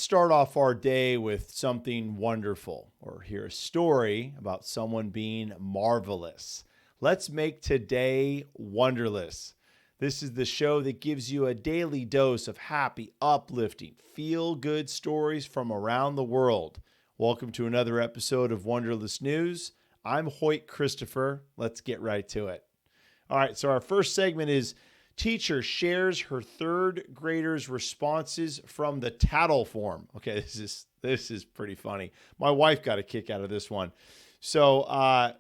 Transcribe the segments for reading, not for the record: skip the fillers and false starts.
start off our day with something wonderful or hear a story about someone being marvelous. Let's make today Wonderless. This is the show that gives you a daily dose of happy, uplifting, feel-good stories from around the world. Welcome to another episode of Wonderless News. I'm Hoyt Christopher. Let's get right to it. All right, so our first segment is Teacher shares her third grader's responses from the tattle form. Okay, this is pretty funny. My wife got a kick out of this one. So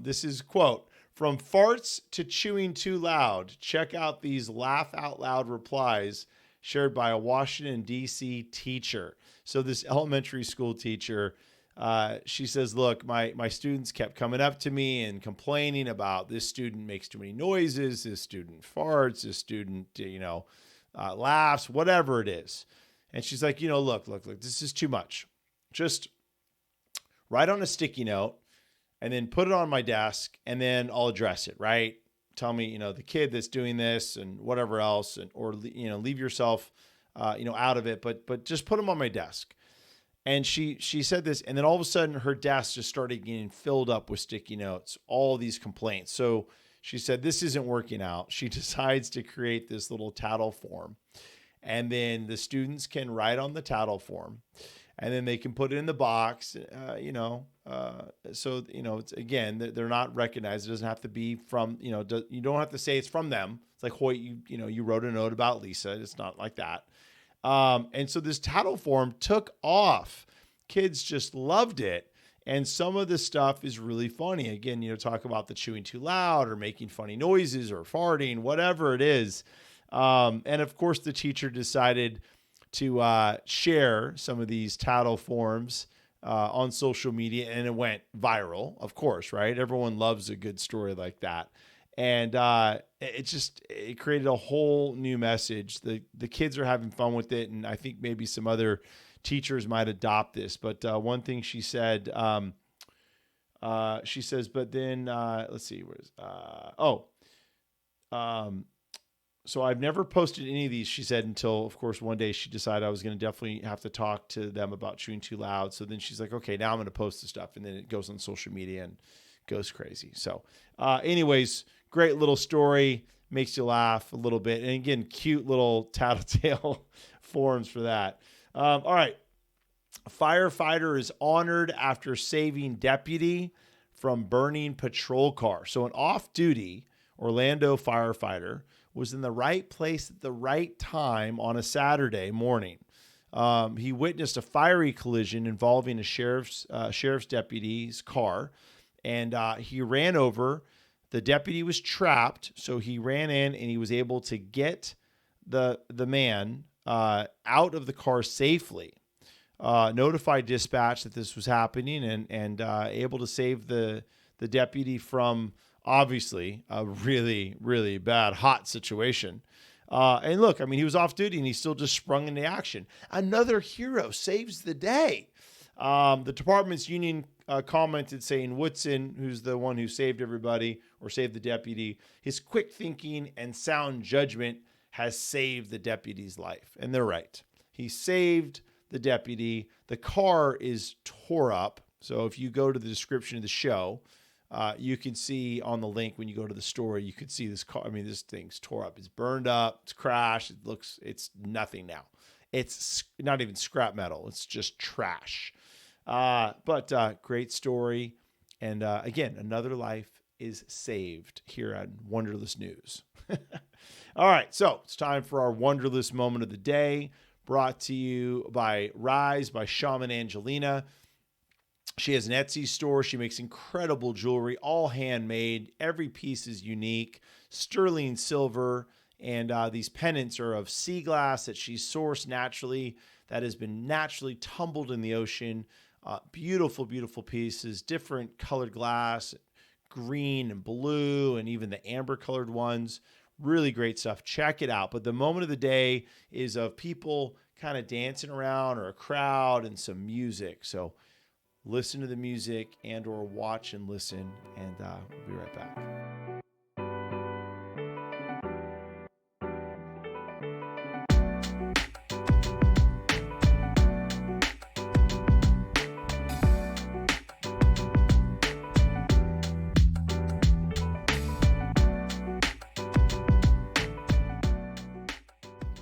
this is quote, "From farts to chewing too loud, check out these laugh out loud replies shared by a Washington, D.C. teacher." So this elementary school teacher, she says, look, my students kept coming up to me and complaining about this student makes too many noises, this student farts, this student, laughs, whatever it is. And she's like, look, this is too much. Just write on a sticky note and then put it on my desk and then I'll address it, right? Tell me, the kid that's doing this and whatever else, or leave yourself, out of it, but just put them on my desk. And she said this, and then all of a sudden her desk just started getting filled up with sticky notes, all these complaints. So she said, this isn't working out. She decides to create this little tattle form. And then the students can write on the tattle form, and then they can put it in the box, so, it's, again, they're not recognized. It doesn't have to be from, you don't have to say it's from them. It's like, Hoyt, you wrote a note about Lisa. It's not like that. And so this tattle form took off. Kids just loved it. And some of this stuff is really funny. Again, talk about the chewing too loud or making funny noises or farting, whatever it is. And of course, the teacher decided to share some of these tattle forms on social media, and it went viral, of course, right? Everyone loves a good story like that. And it created a whole new message. The kids are having fun with it, and I think maybe some other teachers might adopt this. But one thing she said, she says, but then let's see, so I've never posted any of these, she said, until, of course, one day she decided I was going to definitely have to talk to them about chewing too loud. So then she's like, okay, now I'm going to post the stuff, and then it goes on social media and goes crazy. So anyways, great little story, makes you laugh a little bit. And again, cute little tattletale forms for that. All right. A firefighter is honored after saving deputy from burning patrol car. So an off-duty Orlando firefighter was in the right place at the right time on a Saturday morning. He witnessed a fiery collision involving a sheriff's deputy's car, and he ran over. The deputy was trapped, so he ran in and he was able to get the man out of the car safely. Notified dispatch that this was happening, and able to save the deputy from obviously a really, really bad hot situation. And look, he was off duty and he still just sprung into action. Another hero saves the day. The department's union commented saying Woodson, who's the one who saved everybody or saved the deputy, his quick thinking and sound judgment has saved the deputy's life. And they're right. He saved the deputy. The car is tore up. So if you go to the description of the show, you can see on the link when you go to the story, you could see this car. This thing's tore up. It's burned up. It's crashed. It's nothing now. It's not even scrap metal. It's just trash. But great story. And again, another life is saved here on Wonderless News. All right. So it's time for our Wonderless moment of the day, brought to you by Rise by Shaman Angelina. She has an Etsy store. She makes incredible jewelry, all handmade. Every piece is unique, sterling silver. And these pendants are of sea glass that she sourced naturally, that has been naturally tumbled in the ocean. Beautiful, beautiful pieces, different colored glass, green and blue, and even the amber colored ones. Really great stuff. Check it out. But the moment of the day is of people kind of dancing around, or a crowd, and some music. So listen to the music and or watch and listen, and we'll be right back.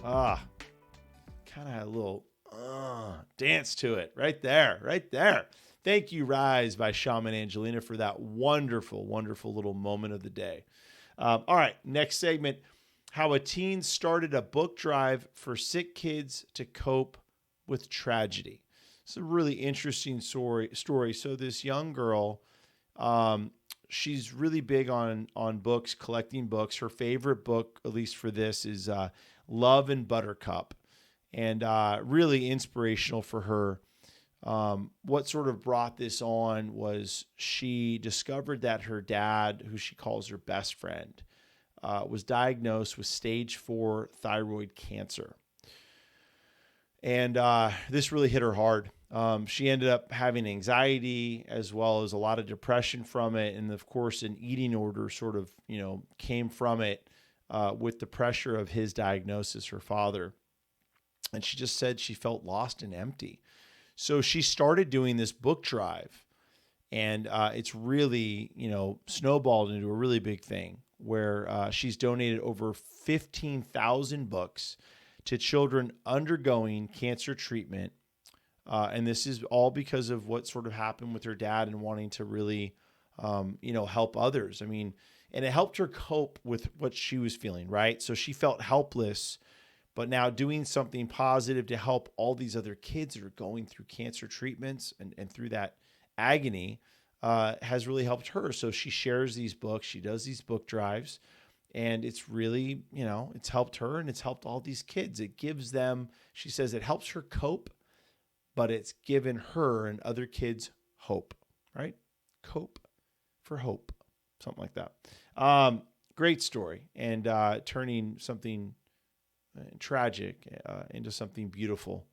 Kind of had a little dance to it right there, right there. Thank you, Rise by Shaman Angelina, for that wonderful, wonderful little moment of the day. All right, next segment, how a teen started a book drive for sick kids to cope with tragedy. It's a really interesting story. So this young girl, she's really big on books, collecting books. Her favorite book, at least for this, is Love and Buttercup, and really inspirational for her. What sort of brought this on was she discovered that her dad, who she calls her best friend, was diagnosed with stage 4 thyroid cancer. And this really hit her hard. She ended up having anxiety as well as a lot of depression from it. And of course, an eating order sort of, came from it with the pressure of his diagnosis, her father. And she just said she felt lost and empty. So she started doing this book drive, and it's really, snowballed into a really big thing where she's donated over 15,000 books to children undergoing cancer treatment. And this is all because of what sort of happened with her dad and wanting to really, help others. I mean, and it helped her cope with what she was feeling, right? So she felt helpless, but now doing something positive to help all these other kids that are going through cancer treatments and through that agony has really helped her. So she shares these books. She does these book drives. And it's really, it's helped her and it's helped all these kids. It gives them, she says, it helps her cope, but it's given her and other kids hope, right? Cope for hope, something like that. Great story. And turning something tragic into something beautiful.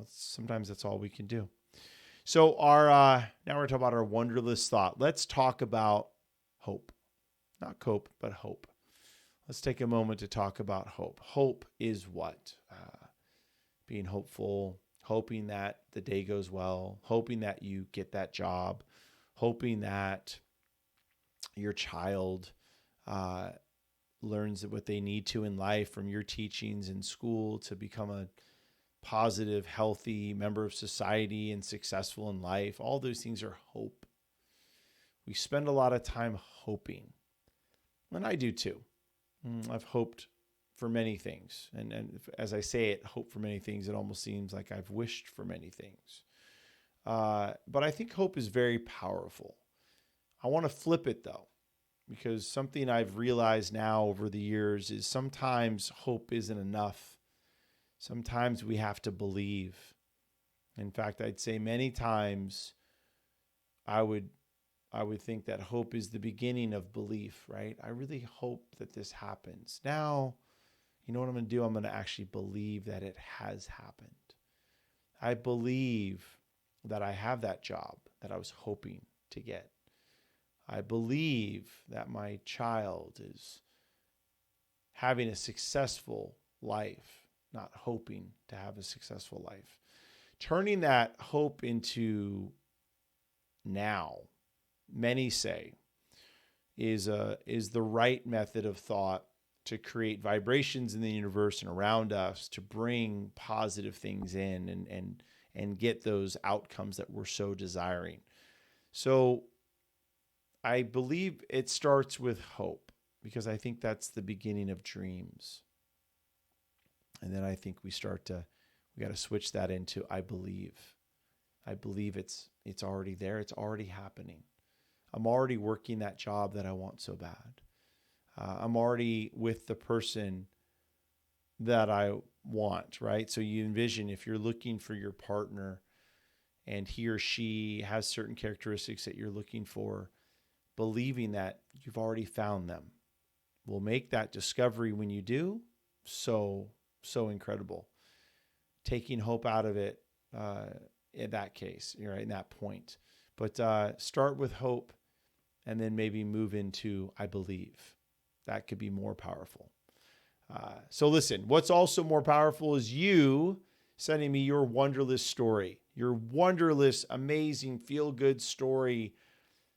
Sometimes that's all we can do. So now we're talking about our Wonderlous thought. Let's talk about hope. Not cope, but hope. Let's take a moment to talk about hope. Hope is what? Being hopeful, hoping that the day goes well, hoping that you get that job, hoping that your child learns what they need to in life from your teachings in school to become a positive, healthy member of society and successful in life. All those things are hope. We spend a lot of time hoping. And I do too. I've hoped for many things. And as I say it, hope for many things, it almost seems like I've wished for many things. But I think hope is very powerful. I want to flip it though, because something I've realized now over the years is sometimes hope isn't enough. Sometimes we have to believe. In fact, I'd say many times I would think that hope is the beginning of belief, right? I really hope that this happens. Now, you know what I'm going to do? I'm going to actually believe that it has happened. I believe that I have that job that I was hoping to get. I believe that my child is having a successful life, not hoping to have a successful life. Turning that hope into now, many say, is the right method of thought to create vibrations in the universe and around us to bring positive things in and get those outcomes that we're so desiring. So I believe it starts with hope, because I think that's the beginning of dreams. And then I think we got to switch that into I believe. I believe it's already there. It's already happening. I'm already working that job that I want so bad. I'm already with the person that I want, right? So you envision if you're looking for your partner and he or she has certain characteristics that you're looking for, believing that you've already found them will make that discovery when you do so incredible. Taking hope out of it in that case, right, in that point. But start with hope and then maybe move into I believe. That could be more powerful. So listen, what's also more powerful is you sending me your Wonderless story, your Wonderless, amazing, feel-good story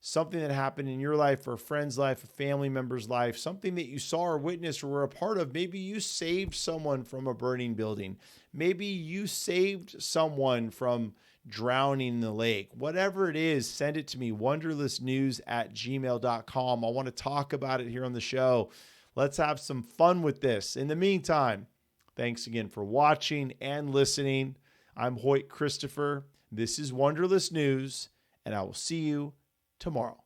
something that happened in your life or a friend's life, a family member's life, something that you saw or witnessed or were a part of. Maybe you saved someone from a burning building. Maybe you saved someone from drowning in the lake. Whatever it is, send it to me, wonderlessnews@gmail.com. I want to talk about it here on the show. Let's have some fun with this. In the meantime, thanks again for watching and listening. I'm Hoyt Christopher. This is Wonderless News, and I will see you tomorrow.